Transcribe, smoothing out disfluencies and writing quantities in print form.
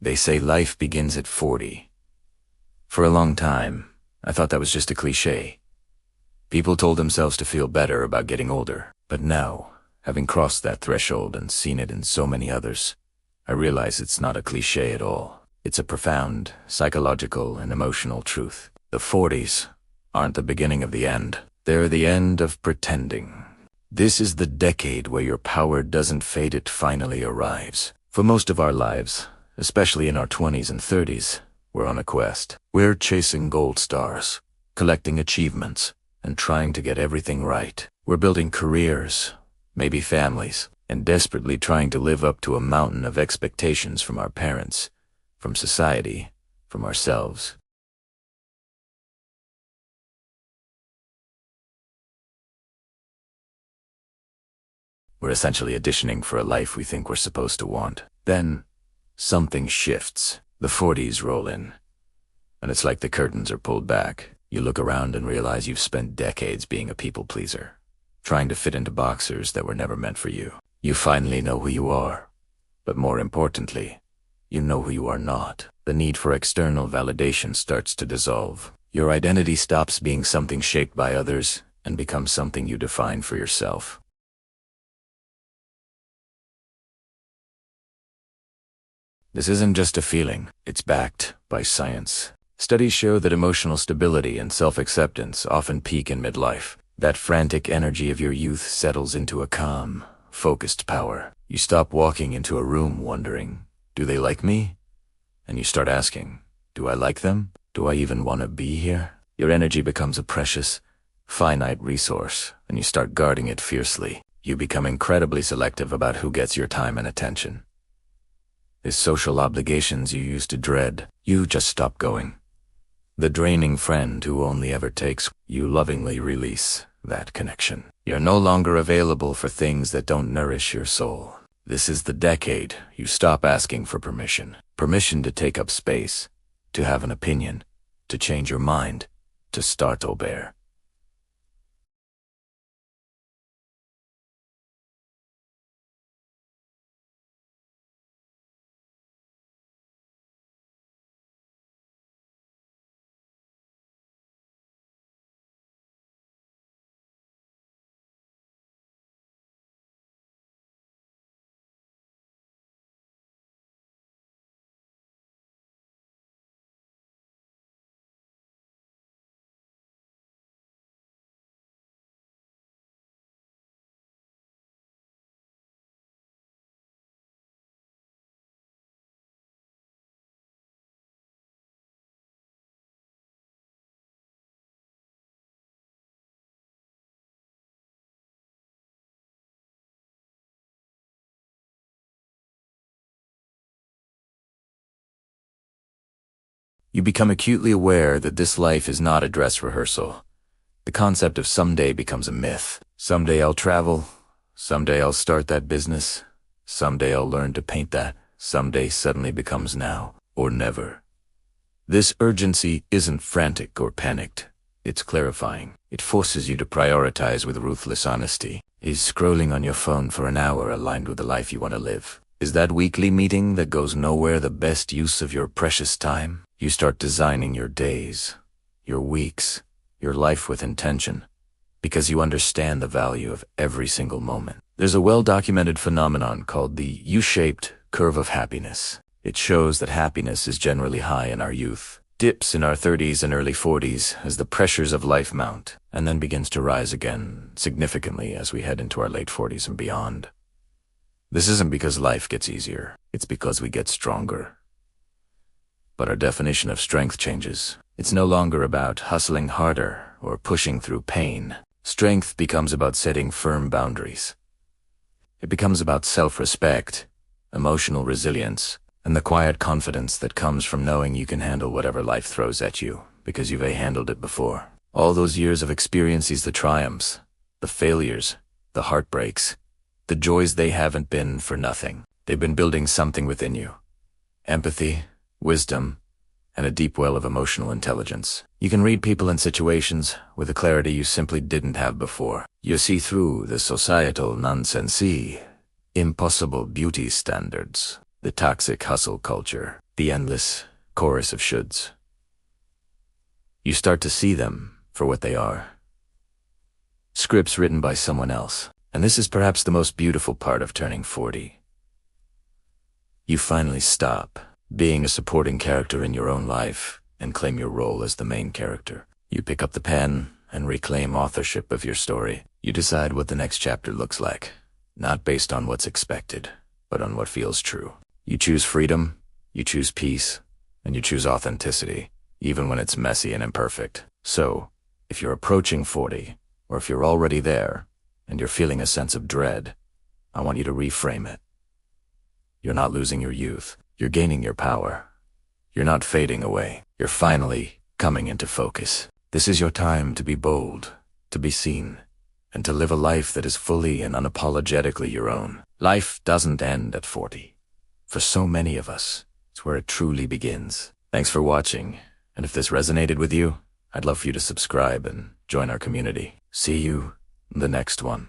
They say life begins at 40. For a long time, I thought that was just a cliché. People told themselves to feel better about getting older. But now, having crossed that threshold and seen it in so many others, I realize it's not a cliché at all. It's a profound, psychological and emotional truth. The 40s aren't the beginning of the end. They're the end of pretending. This is the decade where your power doesn't fade, it finally arrives. For most of our lives, especially in our 20s and 30s, we're on a quest. We're chasing gold stars, collecting achievements, and trying to get everything right. We're building careers, maybe families, and desperately trying to live up to a mountain of expectations from our parents, from society, from ourselves. We're essentially auditioning for a life we think we're supposed to want. Then, something shifts. The 40s roll in, and it's like the curtains are pulled back. You look around and realize you've spent decades being a people pleaser, trying to fit into boxes that were never meant for you. You finally know who you are, but more importantly, you know who you are not. The need for external validation starts to dissolve. Your identity stops being something shaped by others and becomes something you define for yourself. This isn't just a feeling, it's backed by science. Studies show that emotional stability and self-acceptance often peak in midlife. That frantic energy of your youth settles into a calm, focused power. You stop walking into a room wondering, do they like me? And you start asking, do I like them? Do I even want to be here? Your energy becomes a precious, finite resource, and you start guarding it fiercely. You become incredibly selective about who gets your time and attention. The social obligations you used to dread, you just stop going. The draining friend who only ever takes, you lovingly release that connection. You're no longer available for things that don't nourish your soul. This is the decade you stop asking for permission. Permission to take up space, to have an opinion, to change your mind, to start over. You become acutely aware that this life is not a dress rehearsal. The concept of someday becomes a myth. Someday I'll travel. Someday I'll start that business. Someday I'll learn to paint that. Someday suddenly becomes now or never. This urgency isn't frantic or panicked. It's clarifying. It forces you to prioritize with ruthless honesty. Is scrolling on your phone for an hour aligned with the life you want to live? Is that weekly meeting that goes nowhere the best use of your precious time? You start designing your days, your weeks, your life with intention, because you understand the value of every single moment. There's a well-documented phenomenon called the U-shaped curve of happiness. It shows that happiness is generally high in our youth, dips in our 30s and early 40s as the pressures of life mount, and then begins to rise again significantly as we head into our late 40s and beyond. This isn't because life gets easier, it's because we get stronger. But our definition of strength changes. It's no longer about hustling harder or pushing through pain. Strength becomes about setting firm boundaries. It becomes about self-respect, emotional resilience, and the quiet confidence that comes from knowing you can handle whatever life throws at you because you've handled it before. All those years of experiences, the triumphs, the failures, the heartbreaks, the joys, they haven't been for nothing. They've been building something within you. Empathy, wisdom, and a deep well of emotional intelligence. You can read people and situations with a clarity you simply didn't have before. You see through the societal nonsense, impossible beauty standards. The toxic hustle culture, the endless chorus of shoulds. You start to see them for what they are. Scripts written by someone else. And this is perhaps the most beautiful part of turning 40. You finally stop being a supporting character in your own life and claim your role as the main character. You pick up the pen and reclaim authorship of your story. You decide what the next chapter looks like, not based on what's expected, but on what feels true. You choose freedom, you choose peace, and you choose authenticity, even when it's messy and imperfect. So, if you're approaching 40, or if you're already there, and you're feeling a sense of dread, I want you to reframe it. You're not losing your youth. You're gaining your power. You're not fading away. You're finally coming into focus. This is your time to be bold, to be seen, and to live a life that is fully and unapologetically your own. Life doesn't end at 40. For so many of us, it's where it truly begins. Thanks for watching, and if this resonated with you, I'd love for you to subscribe and join our community. See you in the next one.